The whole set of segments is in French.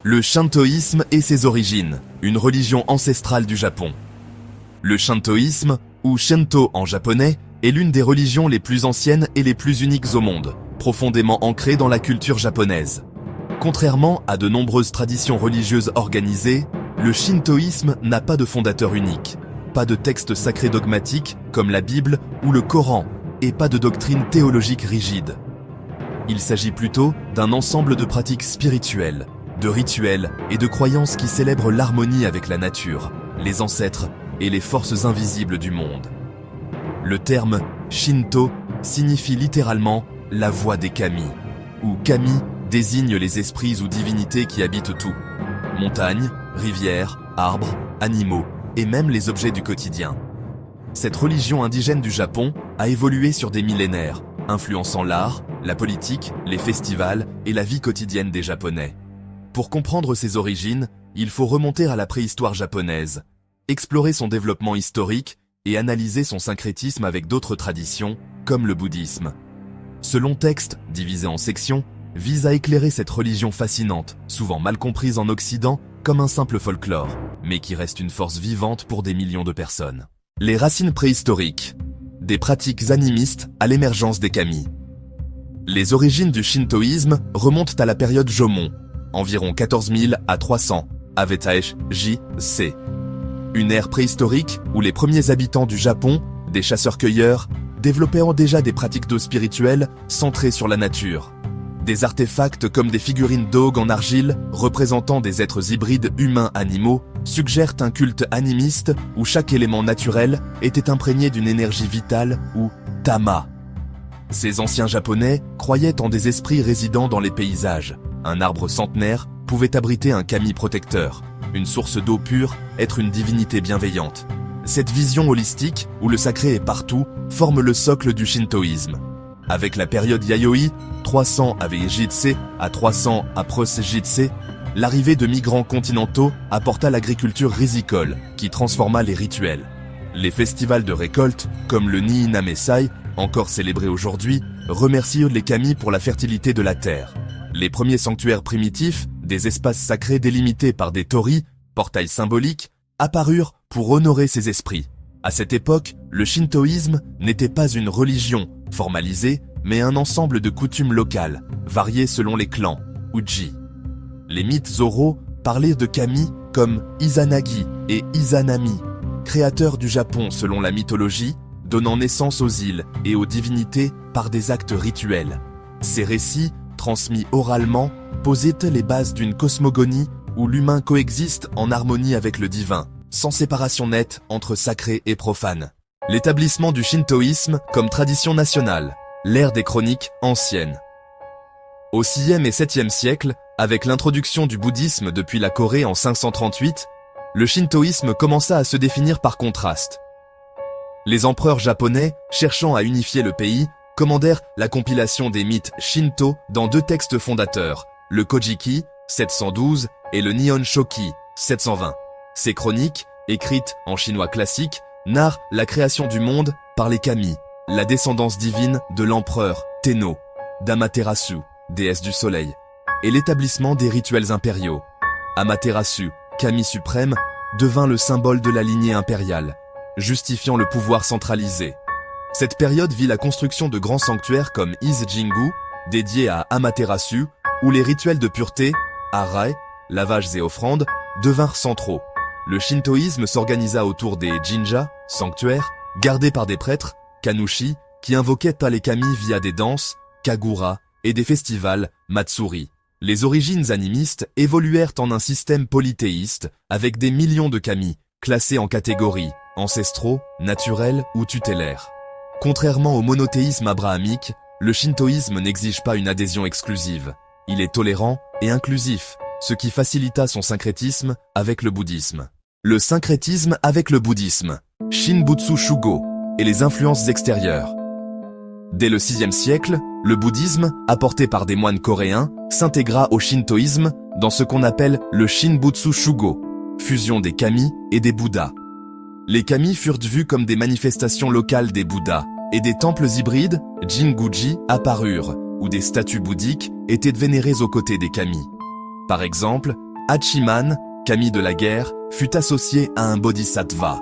Le shintoïsme et ses origines, une religion ancestrale du Japon. Le shintoïsme, ou Shinto en japonais, est l'une des religions les plus anciennes et les plus uniques au monde, profondément ancrée dans la culture japonaise. Contrairement à de nombreuses traditions religieuses organisées, le shintoïsme n'a pas de fondateur unique, pas de texte sacré dogmatique comme la Bible ou le Coran, et pas de doctrine théologique rigide. Il s'agit plutôt d'un ensemble de pratiques spirituelles, de rituels et de croyances qui célèbrent l'harmonie avec la nature, les ancêtres et les forces invisibles du monde. Le terme Shinto signifie littéralement « la voix des kami », ou kami désigne les esprits ou divinités qui habitent tout. Montagnes, rivières, arbres, animaux et même les objets du quotidien. Cette religion indigène du Japon a évolué sur des millénaires, influençant l'art, la politique, les festivals et la vie quotidienne des Japonais. Pour comprendre ses origines, il faut remonter à la préhistoire japonaise, explorer son développement historique et analyser son syncrétisme avec d'autres traditions, comme le bouddhisme. Ce long texte, divisé en sections, vise à éclairer cette religion fascinante, souvent mal comprise en Occident comme un simple folklore, mais qui reste une force vivante pour des millions de personnes. Les racines préhistoriques. Des pratiques animistes à l'émergence des kami. Les origines du shintoïsme remontent à la période Jomon, environ 14 000 à 300, Avetaesh J.C. Une ère préhistorique où les premiers habitants du Japon, des chasseurs-cueilleurs, développèrent déjà des pratiques d'eau spirituelles centrées sur la nature. Des artefacts comme des figurines d'ogres en argile représentant des êtres hybrides humains-animaux suggèrent un culte animiste où chaque élément naturel était imprégné d'une énergie vitale ou tama. Ces anciens japonais croyaient en des esprits résidant dans les paysages. Un arbre centenaire pouvait abriter un kami protecteur, une source d'eau pure, être une divinité bienveillante. Cette vision holistique, où le sacré est partout, forme le socle du shintoïsme. Avec la période Yayoi, 300 avec Jitse à 300 après Jitse, l'arrivée de migrants continentaux apporta l'agriculture risicole, qui transforma les rituels. Les festivals de récolte, comme le Nii-na-Mesai, encore célébré aujourd'hui, remercient les kami pour la fertilité de la terre. Les premiers sanctuaires primitifs, des espaces sacrés délimités par des torii, portails symboliques, apparurent pour honorer ces esprits. À cette époque, le shintoïsme n'était pas une religion formalisée, mais un ensemble de coutumes locales, variées selon les clans, uji. Les mythes oraux parlaient de kami comme Izanagi et Izanami, créateurs du Japon selon la mythologie, donnant naissance aux îles et aux divinités par des actes rituels. Ces récits, transmis oralement, posaient les bases d'une cosmogonie où l'humain coexiste en harmonie avec le divin, sans séparation nette entre sacré et profane. L'établissement du shintoïsme comme tradition nationale, l'ère des chroniques anciennes. Au 6e et 7e siècle, avec l'introduction du bouddhisme depuis la Corée en 538, le shintoïsme commença à se définir par contraste. Les empereurs japonais, cherchant à unifier le pays, commandèrent la compilation des mythes shinto dans 2 textes fondateurs, le Kojiki, 712, et le Nihon Shoki, 720. Ces chroniques, écrites en chinois classique, narrent la création du monde par les kami, la descendance divine de l'empereur Tenno, d'Amaterasu, déesse du soleil, et l'établissement des rituels impériaux. Amaterasu, kami suprême, devint le symbole de la lignée impériale, justifiant le pouvoir centralisé. Cette période vit la construction de grands sanctuaires comme Ise-Jingu, dédiés à Amaterasu, où les rituels de pureté, harae, lavages et offrandes, devinrent centraux. Le shintoïsme s'organisa autour des jinja, sanctuaires, gardés par des prêtres, kanushi, qui invoquaient les kami via des danses, kagura, et des festivals, matsuri. Les origines animistes évoluèrent en un système polythéiste, avec des millions de kami, classés en catégories, ancestraux, naturels ou tutélaires. Contrairement au monothéisme abrahamique, le shintoïsme n'exige pas une adhésion exclusive. Il est tolérant et inclusif, ce qui facilita son syncrétisme avec le bouddhisme. Le syncrétisme avec le bouddhisme, Shinbutsu Shugo, et les influences extérieures. Dès le 6e siècle, le bouddhisme, apporté par des moines coréens, s'intégra au shintoïsme dans ce qu'on appelle le Shinbutsu Shugo, fusion des kami et des bouddhas. Les kami furent vus comme des manifestations locales des bouddhas, et des temples hybrides, Jinguji, apparurent, où des statues bouddhiques étaient vénérées aux côtés des kami. Par exemple, Hachiman, kami de la guerre, fut associé à un bodhisattva.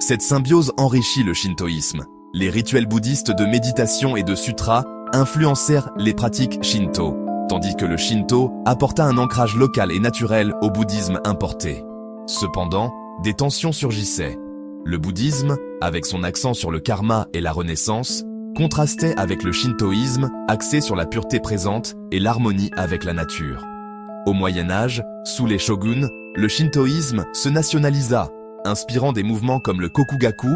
Cette symbiose enrichit le shintoïsme. Les rituels bouddhistes de méditation et de sutra influencèrent les pratiques shinto, tandis que le shinto apporta un ancrage local et naturel au bouddhisme importé. Cependant, des tensions surgissaient. Le bouddhisme, avec son accent sur le karma et la renaissance, contrastait avec le shintoïsme axé sur la pureté présente et l'harmonie avec la nature. Au Moyen-Âge, sous les shoguns, le shintoïsme se nationalisa, inspirant des mouvements comme le Kokugaku,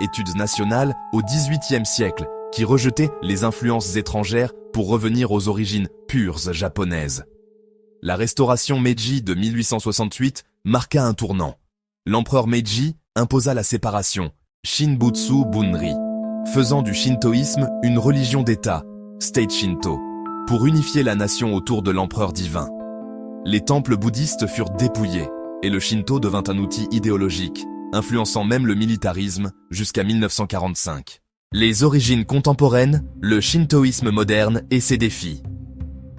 études nationales au XVIIIe siècle, qui rejetaient les influences étrangères pour revenir aux origines pures japonaises. La restauration Meiji de 1868 marqua un tournant. L'empereur Meiji imposa la séparation, Shinbutsu Bunri, faisant du shintoïsme une religion d'État, State Shinto, pour unifier la nation autour de l'empereur divin. Les temples bouddhistes furent dépouillés, et le shinto devint un outil idéologique, influençant même le militarisme jusqu'à 1945. Les origines contemporaines, le shintoïsme moderne et ses défis.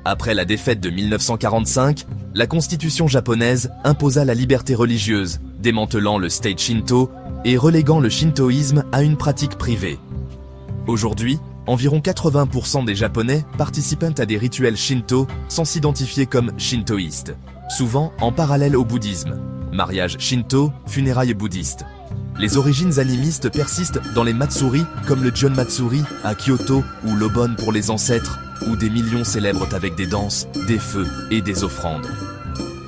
Après la défaite de 1945, la constitution japonaise imposa la liberté religieuse, démantelant le State Shinto et reléguant le shintoïsme à une pratique privée. Aujourd'hui, environ 80% des Japonais participent à des rituels shinto sans s'identifier comme shintoïstes, souvent en parallèle au bouddhisme. Mariage shinto, funérailles bouddhistes. Les origines animistes persistent dans les matsuri comme le Gion Matsuri à Kyoto ou l'Obon pour les ancêtres, où des millions célèbrent avec des danses, des feux et des offrandes.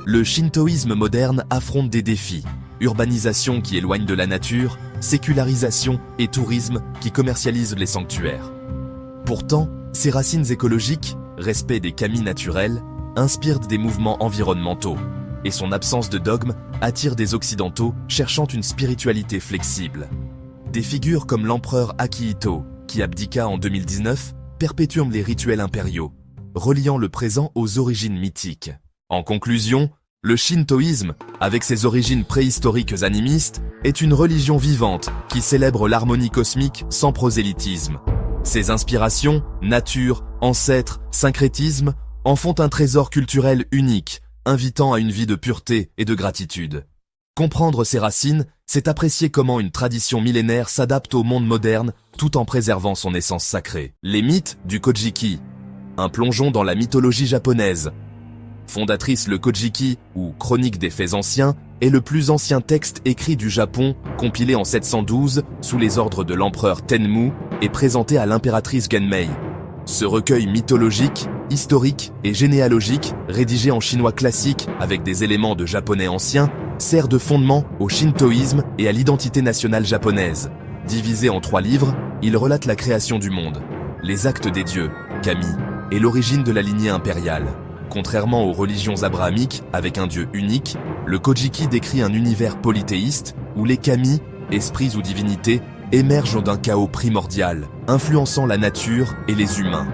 Le shintoïsme moderne affronte des défis, urbanisation qui éloigne de la nature, sécularisation et tourisme qui commercialise les sanctuaires. Pourtant, ses racines écologiques, respect des kami naturels, inspirent des mouvements environnementaux, et son absence de dogme attire des occidentaux cherchant une spiritualité flexible. Des figures comme l'empereur Akihito, qui abdiqua en 2019, perpétuent les rituels impériaux, reliant le présent aux origines mythiques. En conclusion, le shintoïsme, avec ses origines préhistoriques animistes, est une religion vivante qui célèbre l'harmonie cosmique sans prosélytisme. Ses inspirations, nature, ancêtres, syncrétisme, en font un trésor culturel unique, invitant à une vie de pureté et de gratitude. Comprendre ses racines, c'est apprécier comment une tradition millénaire s'adapte au monde moderne tout en préservant son essence sacrée. Les mythes du Kojiki, un plongeon dans la mythologie japonaise. Fondatrice, le Kojiki, ou Chronique des faits anciens, est le plus ancien texte écrit du Japon, compilé en 712 sous les ordres de l'empereur Tenmu et présenté à l'impératrice Genmei. Ce recueil mythologique, historique et généalogique, rédigé en chinois classique avec des éléments de japonais ancien, sert de fondement au shintoïsme et à l'identité nationale japonaise. Divisé en 3 livres, il relate la création du monde, les actes des dieux, kami, et l'origine de la lignée impériale. Contrairement aux religions abrahamiques avec un dieu unique, le Kojiki décrit un univers polythéiste où les kami, esprits ou divinités, émergent d'un chaos primordial, influençant la nature et les humains.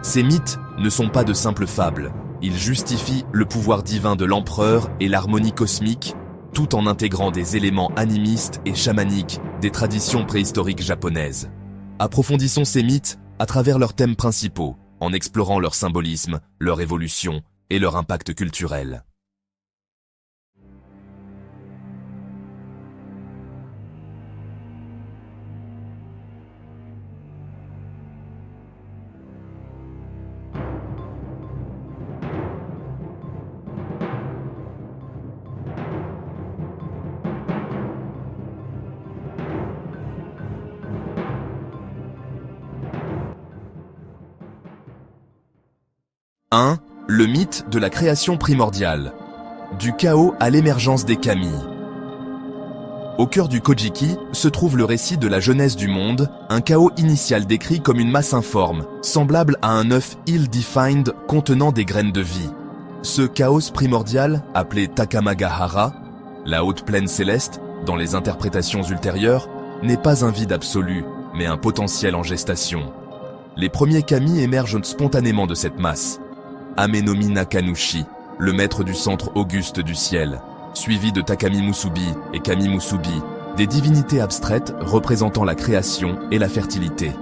Ces mythes ne sont pas de simples fables, ils justifient le pouvoir divin de l'empereur et l'harmonie cosmique, tout en intégrant des éléments animistes et chamaniques des traditions préhistoriques japonaises. Approfondissons ces mythes à travers leurs thèmes principaux, en explorant leur symbolisme, leur évolution et leur impact culturel. Le mythe de la création primordiale. Du chaos à l'émergence des kami. Au cœur du Kojiki se trouve le récit de la genèse du monde, un chaos initial décrit comme une masse informe, semblable à un œuf ill-defined contenant des graines de vie. Ce chaos primordial, appelé Takamagahara, la haute plaine céleste, dans les interprétations ultérieures, n'est pas un vide absolu, mais un potentiel en gestation. Les premiers kami émergent spontanément de cette masse. Amenomi Nakanushi, le maître du centre auguste du ciel, suivi de Takami Musubi et Kami Musubi, des divinités abstraites représentant la création et la fertilité.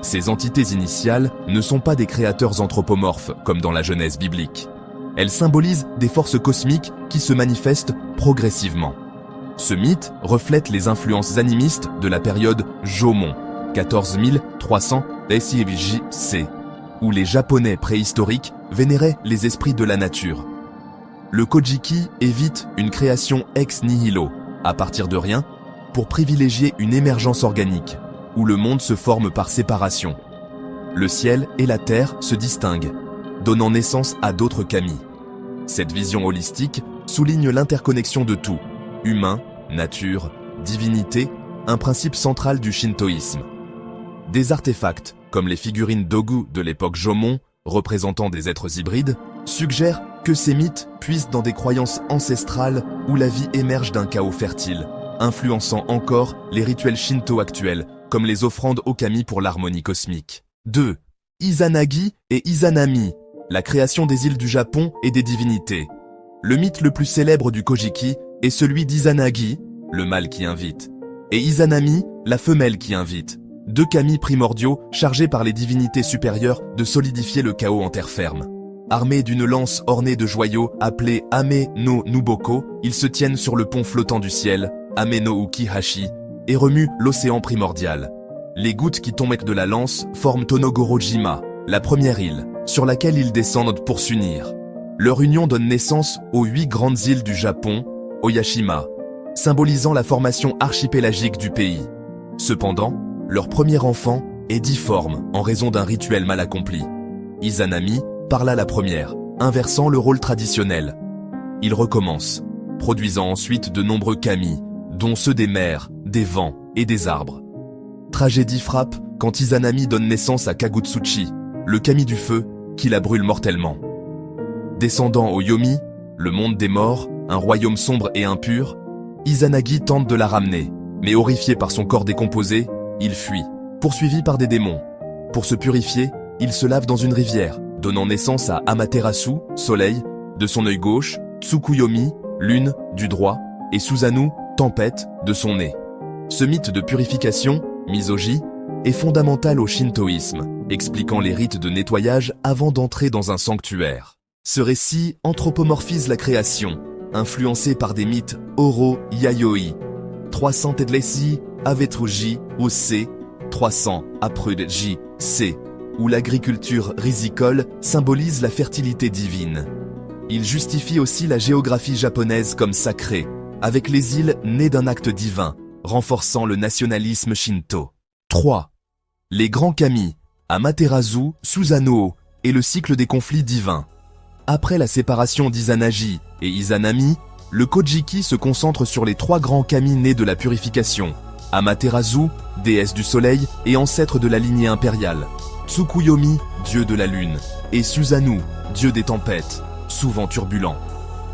Ces entités initiales ne sont pas des créateurs anthropomorphes comme dans la Genèse biblique. Elle symbolise des forces cosmiques qui se manifestent progressivement. Ce mythe reflète les influences animistes de la période Jomon, 14300 SIVJC, où les Japonais préhistoriques vénéraient les esprits de la nature. Le Kojiki évite une création ex nihilo, à partir de rien, pour privilégier une émergence organique, où le monde se forme par séparation. Le ciel et la terre se distinguent, donnant naissance à d'autres kami. Cette vision holistique souligne l'interconnexion de tout, humain, nature, divinité, un principe central du shintoïsme. Des artefacts, comme les figurines Dogu de l'époque Jomon, représentant des êtres hybrides, suggèrent que ces mythes puissent dans des croyances ancestrales où la vie émerge d'un chaos fertile, influençant encore les rituels shinto actuels, comme les offrandes aux kami pour l'harmonie cosmique. 2. Izanagi et Izanami, la création des îles du Japon et des divinités. Le mythe le plus célèbre du Kojiki est celui d'Izanagi, le mâle qui invite, et Izanami, la femelle qui invite, deux kami primordiaux chargés par les divinités supérieures de solidifier le chaos en terre ferme. Armés d'une lance ornée de joyaux appelée Ame no Nuboko, ils se tiennent sur le pont flottant du ciel, Ame no Ukihashi, et remuent l'océan primordial. Les gouttes qui tombent de la lance forment Tonogoro-jima, la première île, sur laquelle ils descendent pour s'unir. Leur union donne naissance aux 8 grandes îles du Japon, Oyashima, symbolisant la formation archipélagique du pays. Cependant, leur premier enfant est difforme en raison d'un rituel mal accompli. Izanami parla la première, inversant le rôle traditionnel. Il recommence, produisant ensuite de nombreux kami, dont ceux des mers, des vents et des arbres. Tragédie frappe quand Izanami donne naissance à Kagutsuchi, le kami du feu, qui la brûle mortellement. Descendant au Yomi, le monde des morts, un royaume sombre et impur, Izanagi tente de la ramener, mais horrifié par son corps décomposé, il fuit, poursuivi par des démons. Pour se purifier, il se lave dans une rivière, donnant naissance à Amaterasu, soleil, de son œil gauche, Tsukuyomi, lune, du droit, et Susanoo, tempête, de son nez. Ce mythe de purification, Misoji, est fondamental au shintoïsme, expliquant les rites de nettoyage avant d'entrer dans un sanctuaire. Ce récit anthropomorphise la création, influencé par des mythes Oro Yayoi, 300 Tedlesi, Avetruji, ou C, 300 Aprudji, C, où l'agriculture risicole symbolise la fertilité divine. Il justifie aussi la géographie japonaise comme sacrée, avec les îles nées d'un acte divin, renforçant le nationalisme shinto. 3. Les grands kami, Amaterasu, Susanoo, et le cycle des conflits divins. Après la séparation d'Izanagi et Izanami, le Kojiki se concentre sur les 3 grands kami nés de la purification. Amaterasu, déesse du soleil et ancêtre de la lignée impériale. Tsukuyomi, dieu de la lune. Et Susanoo, dieu des tempêtes, souvent turbulent.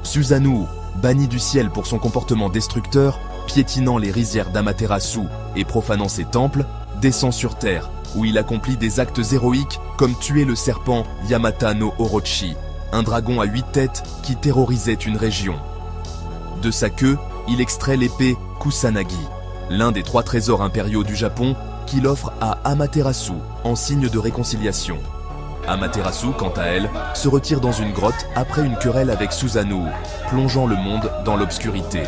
Susanoo, banni du ciel pour son comportement destructeur, piétinant les rizières d'Amaterasu et profanant ses temples, descend sur terre, où il accomplit des actes héroïques comme tuer le serpent Yamata no Orochi, un dragon à 8 têtes qui terrorisait une région. De sa queue, il extrait l'épée Kusanagi, l'un des 3 trésors impériaux du Japon, qu'il offre à Amaterasu en signe de réconciliation. Amaterasu, quant à elle, se retire dans une grotte après une querelle avec Susanoo, plongeant le monde dans l'obscurité.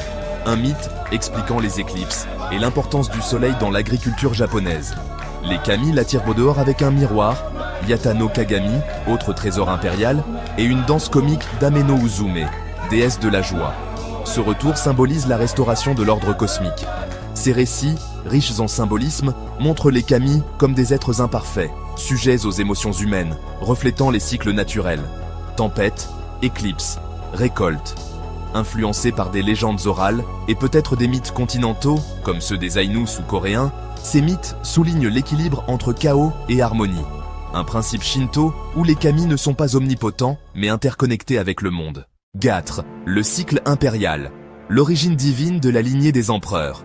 Un mythe expliquant les éclipses et l'importance du soleil dans l'agriculture japonaise. Les kami l'attirent au dehors avec un miroir, Yatano Kagami, autre trésor impérial, et une danse comique d'Ameno Uzume, déesse de la joie. Ce retour symbolise la restauration de l'ordre cosmique. Ces récits, riches en symbolisme, montrent les kami comme des êtres imparfaits, sujets aux émotions humaines, reflétant les cycles naturels. Tempête, éclipse, récolte. Influencés par des légendes orales et peut-être des mythes continentaux, comme ceux des Ainus ou coréens, ces mythes soulignent l'équilibre entre chaos et harmonie. Un principe shinto où les kami ne sont pas omnipotents, mais interconnectés avec le monde. 4. Le cycle impérial. L'origine divine de la lignée des empereurs.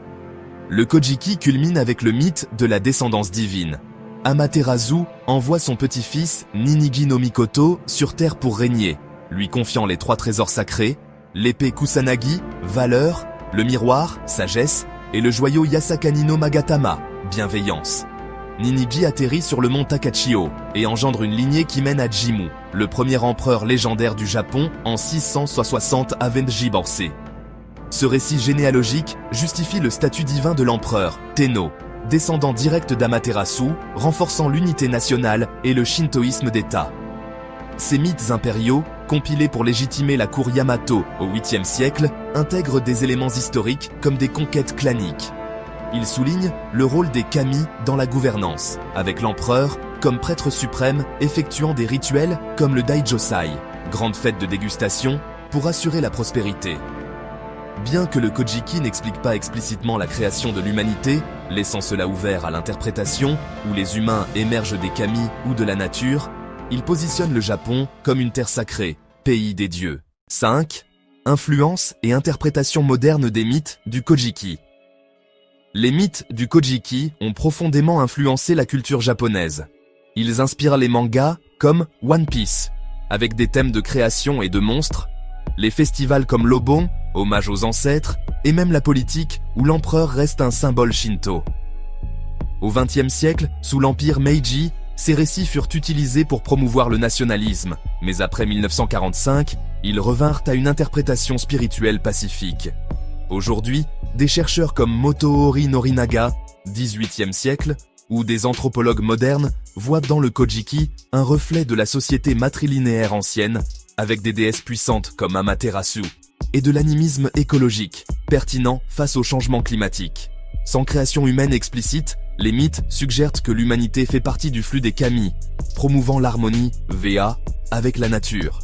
Le Kojiki culmine avec le mythe de la descendance divine. Amaterasu envoie son petit-fils Ninigi no Mikoto sur Terre pour régner, lui confiant les 3 trésors sacrés, l'épée Kusanagi, valeur, le miroir, sagesse, et le joyau Yasakani no Magatama, bienveillance. Ninigi atterrit sur le mont Takachio et engendre une lignée qui mène à Jimmu, le premier empereur légendaire du Japon en 660 avant J-Borsei. Ce récit généalogique justifie le statut divin de l'empereur, Tenno, descendant direct d'Amaterasu, renforçant l'unité nationale et le shintoïsme d'État. Ces mythes impériaux, compilés pour légitimer la cour Yamato au 8e siècle, intègrent des éléments historiques comme des conquêtes claniques. Ils soulignent le rôle des kami dans la gouvernance, avec l'empereur comme prêtre suprême effectuant des rituels comme le Daijosai, grande fête de dégustation, pour assurer la prospérité. Bien que le Kojiki n'explique pas explicitement la création de l'humanité, laissant cela ouvert à l'interprétation, où les humains émergent des kami ou de la nature, il positionne le Japon comme une terre sacrée, pays des dieux. 5. Influence et interprétation moderne des mythes du Kojiki. Les mythes du Kojiki ont profondément influencé la culture japonaise. Ils inspirent les mangas comme One Piece, avec des thèmes de création et de monstres, les festivals comme l'Obon, hommage aux ancêtres, et même la politique où l'empereur reste un symbole shinto. Au XXe siècle, sous l'empire Meiji, ces récits furent utilisés pour promouvoir le nationalisme, mais après 1945, ils revinrent à une interprétation spirituelle pacifique. Aujourd'hui, des chercheurs comme Motohori Norinaga, 18e siècle, ou des anthropologues modernes voient dans le Kojiki un reflet de la société matrilinéaire ancienne, avec des déesses puissantes comme Amaterasu, et de l'animisme écologique, pertinent face au changement climatique. Sans création humaine explicite, les mythes suggèrent que l'humanité fait partie du flux des kami, promouvant l'harmonie, VA, avec la nature.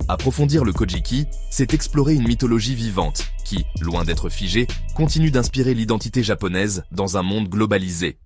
Approfondir le Kojiki, c'est explorer une mythologie vivante, qui, loin d'être figée, continue d'inspirer l'identité japonaise dans un monde globalisé.